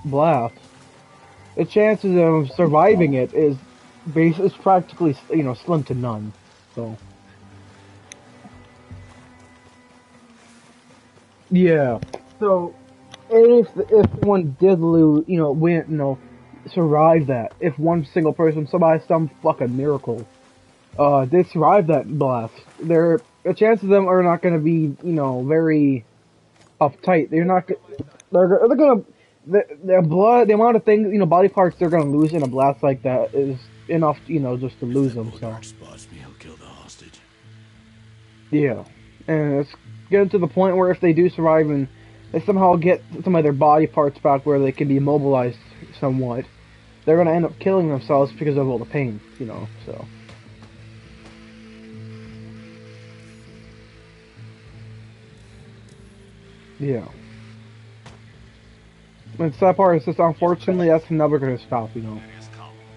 blast, the chances of surviving it is practically, slim to none. So yeah. So if one did lose, win, survive that, if one single person, somebody, some fucking miracle, did survive that blast, the chances of them are not going to be, very uptight. They're not. They're gonna the blood, the amount of things, body parts they're gonna lose in a blast like that is enough, just to lose them. So spots me, he'll kill the hostage. yeah, and it's getting to the point where if they do survive and they somehow get some of their body parts back where they can be mobilized somewhat, they're gonna end up killing themselves because of all the pain, So yeah. And sad part is just unfortunately that's never gonna stop.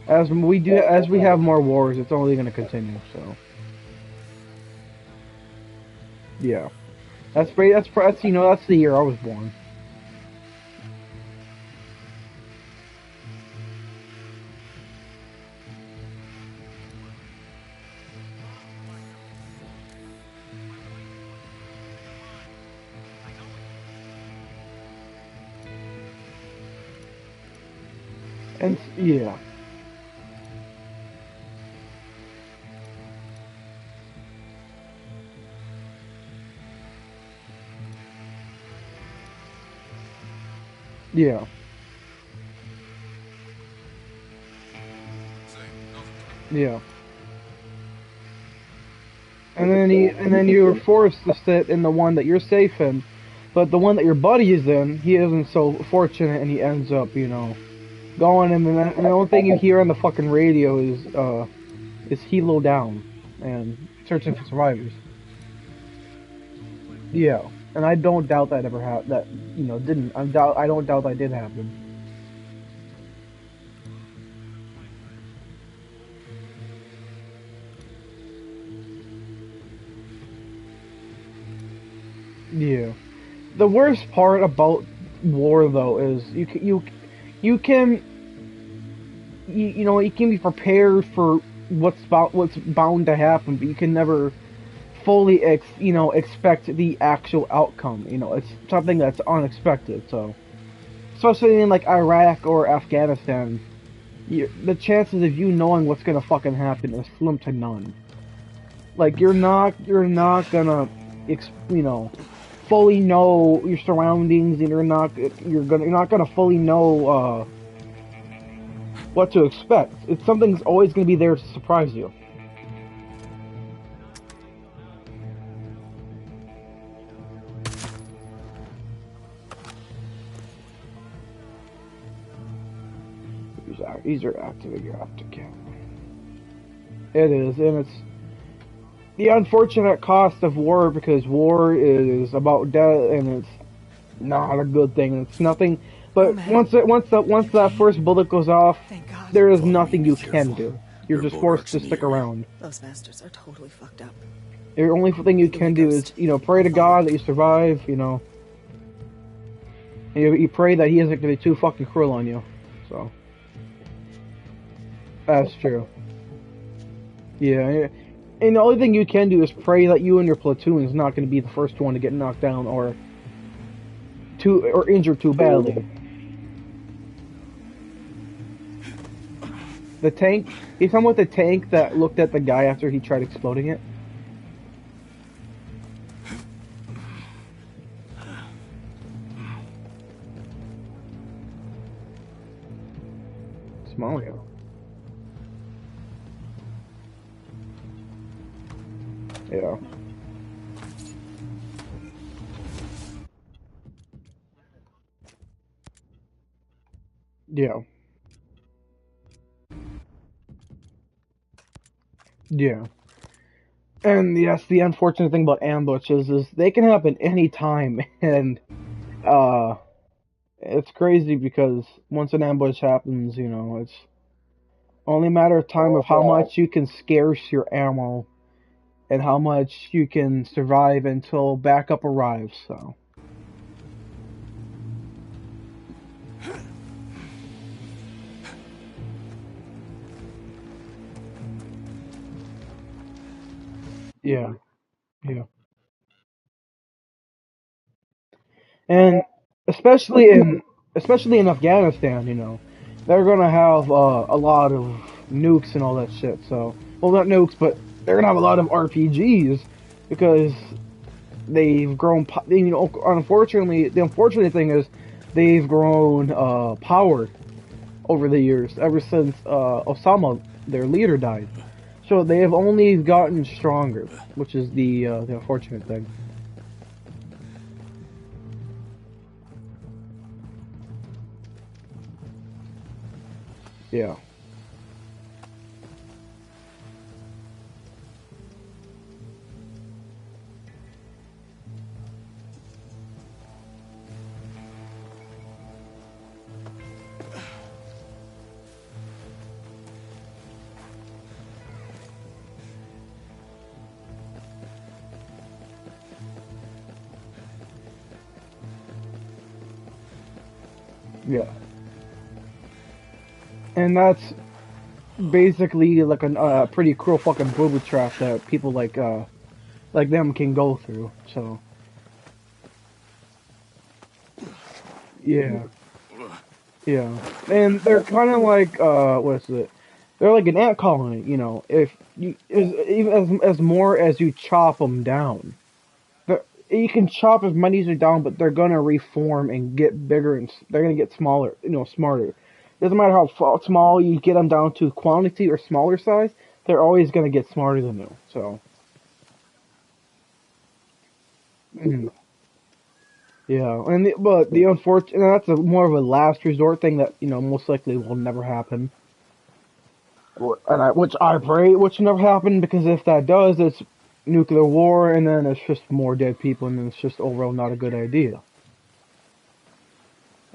As we have more wars, it's only gonna continue. So yeah, that's the year I was born. And yeah, yeah, yeah. And then you're forced to sit in the one that you're safe in, but the one that your buddy is in, he isn't so fortunate, and he ends up, going in, and the only thing you hear on the fucking radio is Helo down and searching for survivors. Yeah, and I don't doubt that ever happened. That didn't. I don't doubt that did happen. Yeah. The worst part about war, though, is you can you can be prepared for what's bound to happen, but you can never fully expect the actual outcome. It's something that's unexpected. So especially in like Iraq or Afghanistan, the chances of you knowing what's gonna fucking happen is slim to none. Like you're not gonna fully know your surroundings, and you're not gonna fully know what to expect. It's something's always gonna be there to surprise you. These are active. You have to kill. It is, and it's the unfortunate cost of war, because war is about death, and it's not a good thing. It's nothing. But once that first bullet goes off, there is nothing you can do. You're just forced to stick around. Those bastards are totally fucked up. The only thing you can do is pray to God that you survive. And you pray that he isn't gonna be too fucking cruel on you. So that's true. Yeah. And the only thing you can do is pray that you and your platoon is not going to be the first one to get knocked down or injured too badly. The tank. You talking about the tank that looked at the guy after he tried exploding it? It's Mario. Yeah. Yeah. Yeah. And yes, the unfortunate thing about ambushes is they can happen anytime, and uh, it's crazy because once an ambush happens, it's only a matter of time of how much you can scarce your ammo and how much you can survive until backup arrives. So Yeah, yeah, and especially in especially in Afghanistan, they're gonna have a lot of nukes and all that shit. So, well, not nukes, but they're gonna have a lot of RPGs because they've grown. Unfortunately, the unfortunate thing is they've grown power over the years ever since Osama, their leader, died. So they have only gotten stronger, which is the unfortunate thing. Yeah, yeah, and that's basically like a pretty cruel fucking booby trap that people like them can go through. So yeah, yeah, and they're kind of like what's it? They're like an ant colony. If you even as more as you chop them down, you can chop as many as you down, but they're gonna reform and get bigger and they're gonna get smaller. Smarter. Doesn't matter how small you get them down to quantity or smaller size, they're always gonna get smarter than you. So. Mhm. Yeah, but the unfortunate that's more of a last resort thing that most likely will never happen. Which I pray which never happen because if that does, it's nuclear war, and then it's just more dead people, and it's just overall not a good idea.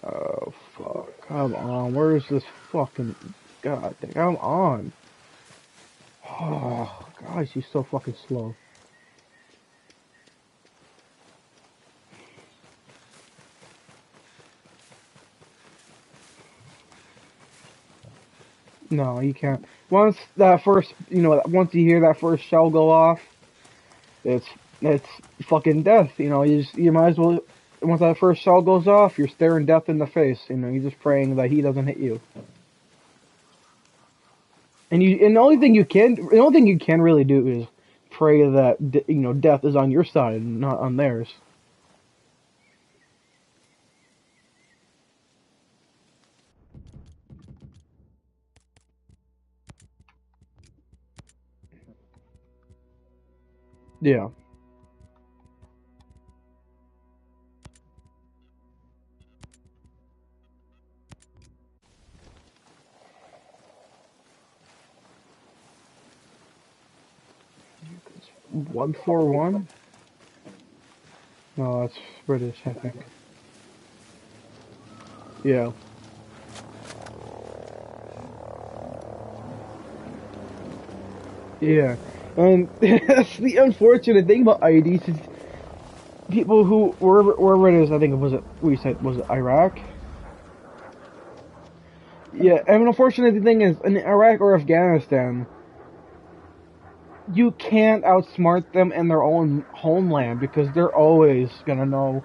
Oh fuck! Come on, where is this fucking? God, come on! Oh, God, she's so fucking slow. No, you can't. Once you hear that first shell go off, it's it's fucking death. You might as well. Once that first shell goes off, you're staring death in the face. You're just praying that he doesn't hit you. And the only thing you can really do is pray that death is on your side and not on theirs. Yeah. One four one. No, that's British, I think. Yeah. Yeah. And that's the unfortunate thing about IEDs is people who wherever it is. I think it was it. We said was it Iraq? Yeah. And the unfortunate thing is in Iraq or Afghanistan, you can't outsmart them in their own homeland because they're always gonna know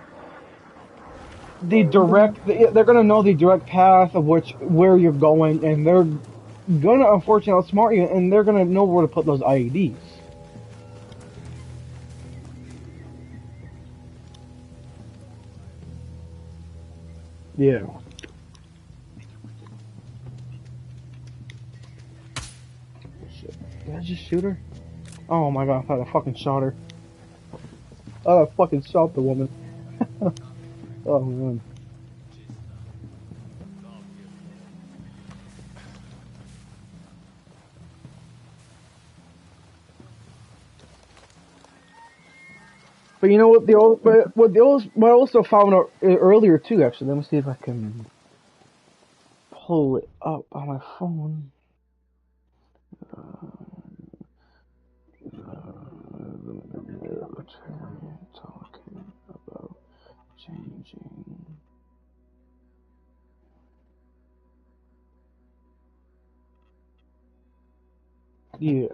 they're gonna know the direct path of where you're going, and they're gonna unfortunately outsmart you, and they're gonna know where to put those IEDs. Yeah. Shit. Did I just shoot her? Oh my god, I thought I fucking shot her. I thought I fucking shot the woman. Oh man. But you know what the old but what I also found out earlier too actually, let me see if I can pull it up on my phone. Talking about changing. Yeah.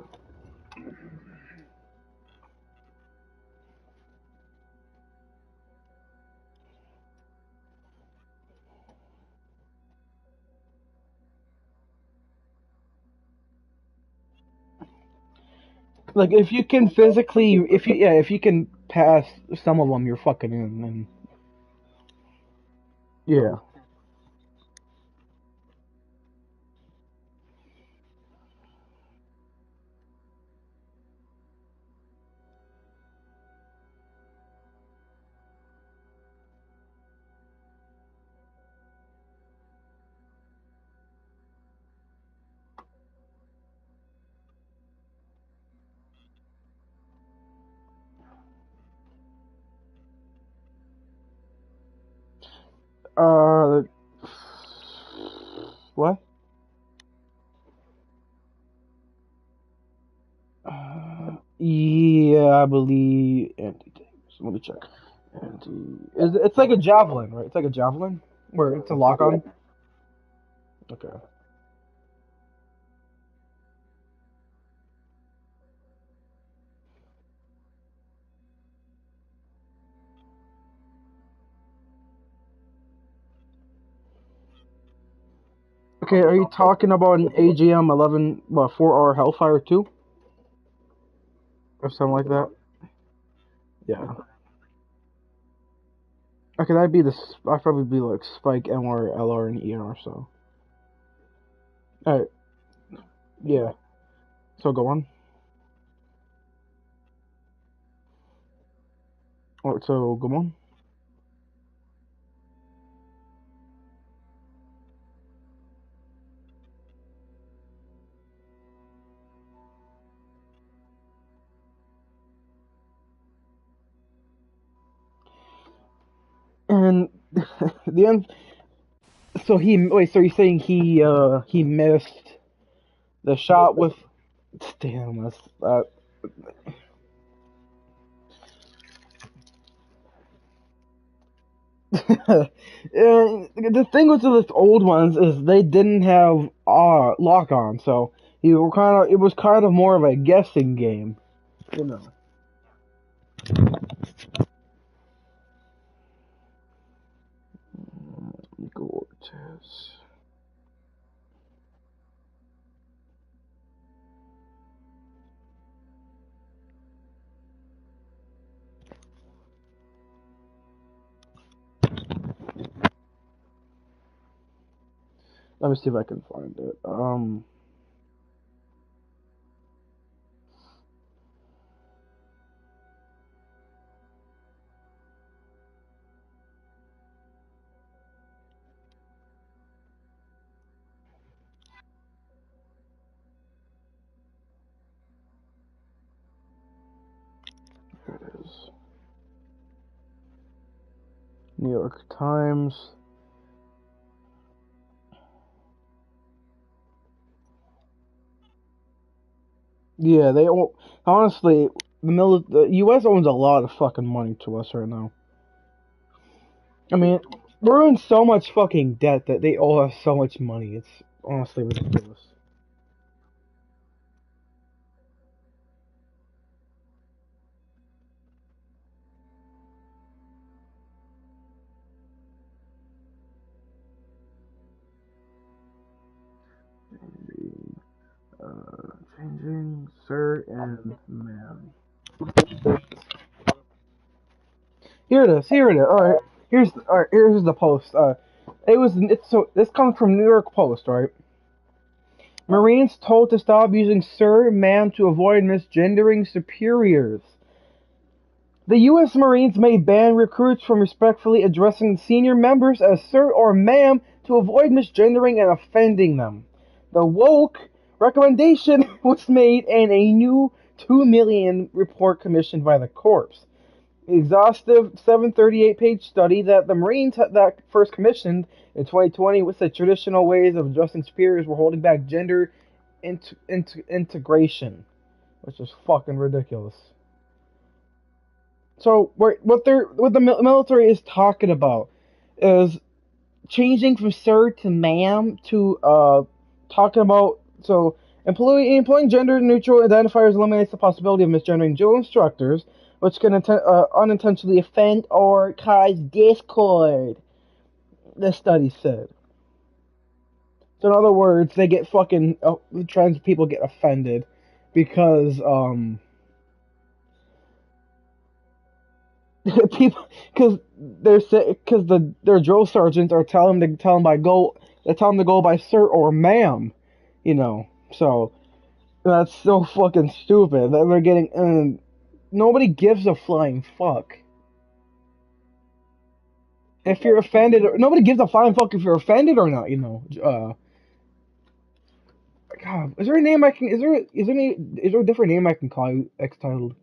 Like if you can physically, if you can pass some of them, you're fucking in. And yeah. Uh, what? Yeah, I believe anti tanks. Let me check. Anti. It's like a javelin, right? It's like a javelin where it's a lock on. Okay. Okay, are you talking about an AGM 11, what, 4R Hellfire 2? Or something like that? Yeah. Okay, that'd be I'd probably be like Spike, MR, LR, and ER, so. Alright, yeah. So go on. Alright, so go on. And the end. So wait. So you're saying he missed the shot with? Damn, that's that. And the thing with the old ones is they didn't have lock on, so you were kind of it was kind of more of a guessing game, you know. Gorgeous. Let me see if I can find it. Here it is. New York Times. Yeah, honestly, the U.S. owns a lot of fucking money to us right now. I mean, we're in so much fucking debt that they owe us so much money. It's honestly ridiculous. Changing, sir and ma'am. Here it is. Here it is. All right. Here's the post. This comes from New York Post, right? Marines told to stop using sir, ma'am to avoid misgendering superiors. The U.S. Marines may ban recruits from respectfully addressing senior members as sir or ma'am to avoid misgendering and offending them. The woke recommendation was made in a new 2 million report commissioned by the Corps. Exhaustive 738-page study that the Marines that first commissioned in 2020 with the traditional ways of addressing superiors were holding back gender integration, which is fucking ridiculous. So what the military is talking about is changing from sir to ma'am to talking about employing gender neutral identifiers eliminates the possibility of misgendering dual instructors, which can unintentionally offend or cause discord. The study said. So in other words, they get fucking trans people get offended because people because their drill sergeants are telling them to go by sir or ma'am, you know. So that's so fucking stupid that they're getting and nobody gives a flying fuck if you're offended. Nobody gives a flying fuck if you're offended or not, you know. God, is there a name I can? Is there a different name I can call you? X-titled.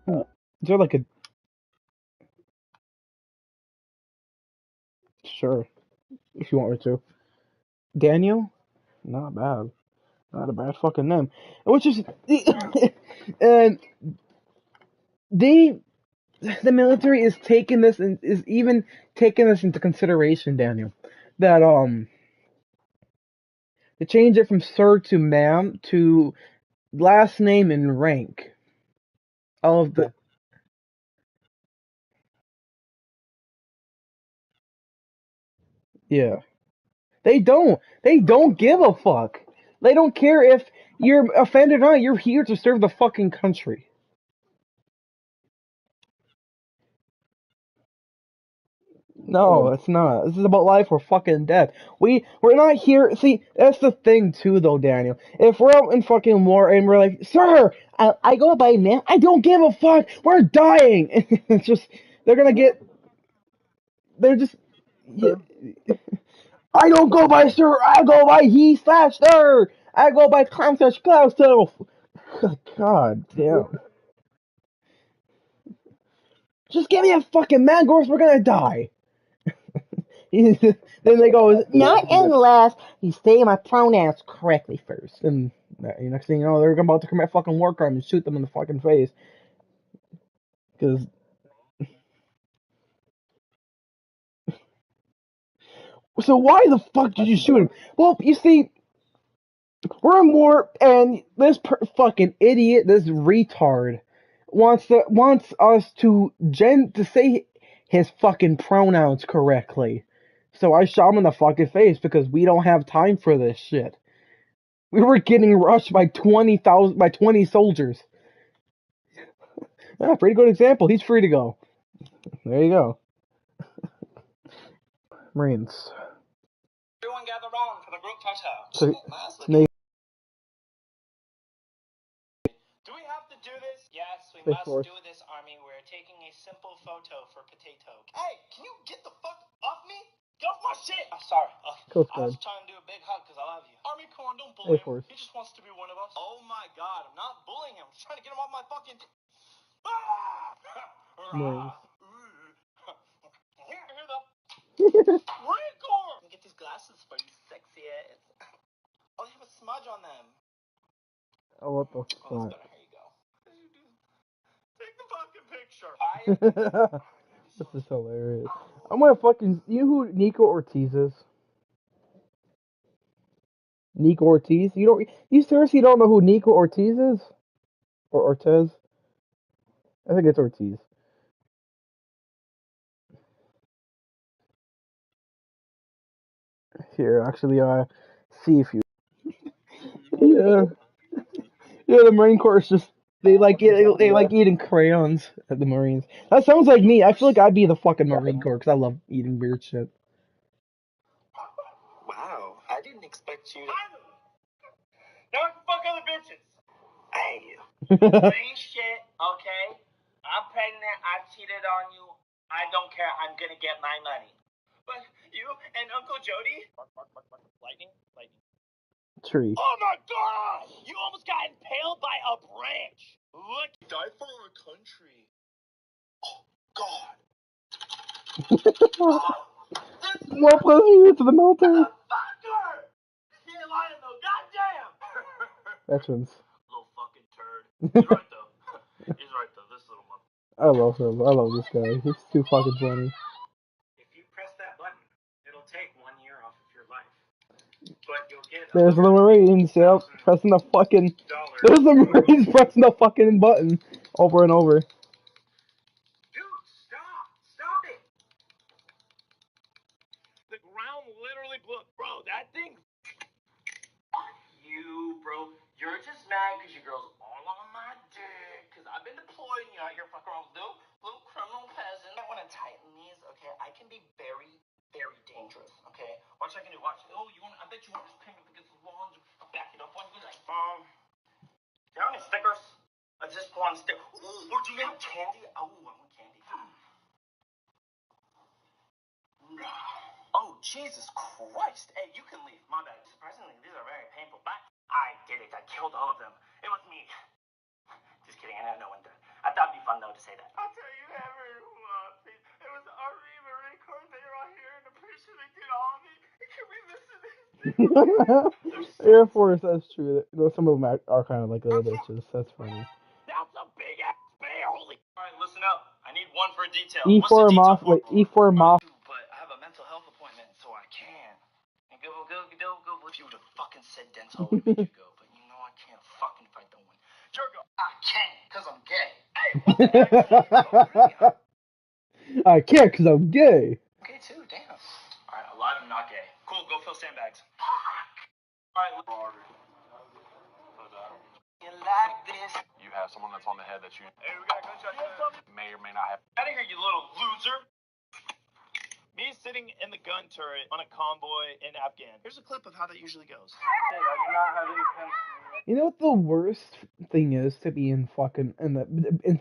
Is there like a sure if you want me to? Daniel? Not bad. Not a bad fucking name. Which is and they the military is taking this and is even taking this into consideration, Daniel. That to change it from sir to ma'am to last name and rank. All of the yeah. They don't. They don't give a fuck. They don't care if you're offended or not. You're here to serve the fucking country. No, it's not. This is about life or fucking death. We're not here. See, that's the thing too, though, Daniel. If we're out in fucking war and we're like, sir, I go by man. I don't give a fuck. We're dying. It's just they're gonna get. They're just. Yeah, I don't go by sir. I go by he slash sir. I go by clown slash Klaus. God damn. Just give me a fucking man, or else we're gonna die. Then they go, not unless you say my pronouns correctly first. And next thing you know, they're about to commit fucking war crime and shoot them in the fucking face. Because so why the fuck did you shoot him? Well, you see, we're in war, and this fucking idiot, this retard, wants us to say his fucking pronouns correctly. So I shot him in the fucking face because we don't have time for this shit. We were getting rushed by 20 soldiers. Yeah, pretty good example. He's free to go. There you go. Marines. Everyone gather round for the group photo. So, Do we have to do this? Yes, we Stay must forth. do this, Army. We're taking a simple photo for Potato. Hey, can you get the fuck off me? Get off my shit! I'm sorry. Coast I Guard. was trying to do a big hug because I love you. Army, come on, don't Air bully him. Force. He just wants to be one of us. Oh my god, I'm not bullying him. I'm just trying to get him off my fucking... Marines. Hear the... Rancor! Get these glasses for you, sexy ass. Oh, they have a smudge on them. Oh, what the Oh, that's fuck? better. Here you go. Take the fucking picture. This is hilarious. I'm gonna fucking. You know who Nico Ortiz is? Nico Ortiz? You seriously don't know who Nico Ortiz is? Or Ortez? I think it's Ortiz. Here, actually, see if you. Yeah. Yeah, the Marine Corps is just. They like eating crayons at the Marines. That sounds like me. I feel like I'd be the fucking Marine Corps because I love eating weird shit. Wow, I didn't expect you to... Don't fuck other bitches! I hate you. Ain't shit, okay? I'm pregnant, I cheated on you. I don't care, I'm gonna get my money. But you and Uncle Jody? Lightning? Lightning. Tree. Oh my god! You almost got impaled by a branch! Look, you died for our country. Oh, God. More pleasure to the military. Fucker! He ain't lying though, goddamn! Veterans. Little fucking turd. He's right though. He's right though, this little mother. I love him. I love this guy. He's too fucking funny. If you press that button, it'll take 1 year off of your life. But you'll get There's the Marines, yep, pressing the fucking. There's the Marines pressing the fucking button over and over. Dude, stop! Stop it! The ground literally blew. Bro, that thing. you, bro. You're just mad because your girl's all on my dick. Because I've been deployed and you're out here fucking around with little criminal peasant. I want to tighten these, okay? I can be very, very dangerous, okay? Watch what I can do. Watch. Oh, I bet you want this pin up against the wall and just back it up on you. Like, do you have any stickers? Just one sticker. Ooh, or do you have candy? Oh, I want candy. Oh, Jesus Christ. Hey, you can leave. My bad. Surprisingly, these are very painful, but I did it. I killed all of them. It was me. Just kidding. I know no one did. I thought it'd be fun, though, to say that. I'll tell you everyone, please. It was Ari, Marie, Corday right here, and I'm pretty sure they did all of it. Can we listen to this? Air Force, that's true. Though some of them are kind of like little bitches. That's funny. That's a big ass bear. Holy. Alright, listen up. I need one for a detail. E4 Moth. Wait, E4 Moth. But I have a mental health appointment, so I can't. And go. If you would have fucking said dental, I would have made you go. But you know I can't fucking fight the one. Jericho, I can't, because I'm gay. Hey, what the heck? I can't because I'm gay. Okay, too, damn. Alright, a lot of them not gay. Cool, go fill sandbags. Alright, you like this? You have someone that's on the head that you Hey, we got a gunshot. may or may not have. Out of here, you little loser. Me sitting in the gun turret on a convoy in Afghan. Here's a clip of how that usually goes. Hey, I do not have any sense. You know what the worst thing is to be in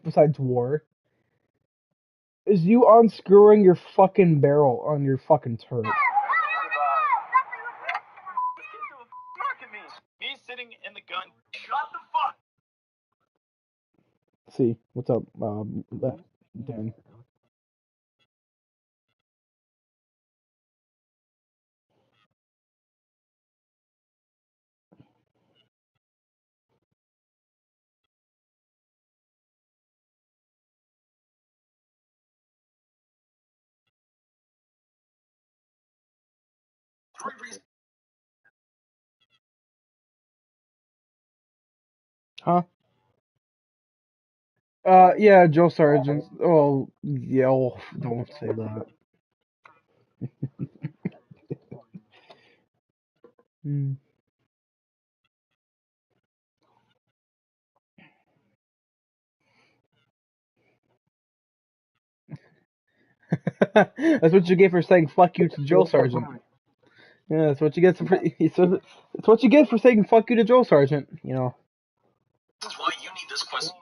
besides war? Is you unscrewing your fucking barrel on your fucking turret. Me sitting in the gun. Shut the fuck. See, what's up, Dan? Huh? Yeah, Joe Sargent. Oh, yeah, don't say that. Hmm. That's what you get for saying fuck you to Joe Sargent. Yeah, that's what you get for it's what you get for saying fuck you to Joe Sargent, you know. That's why you need this question.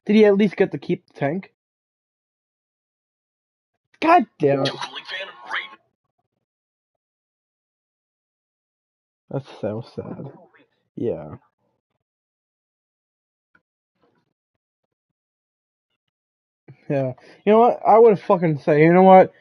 Did he at least get to keep the tank? God damn it. That's so sad. Yeah. Yeah. You know what? I would fucking say, you know what?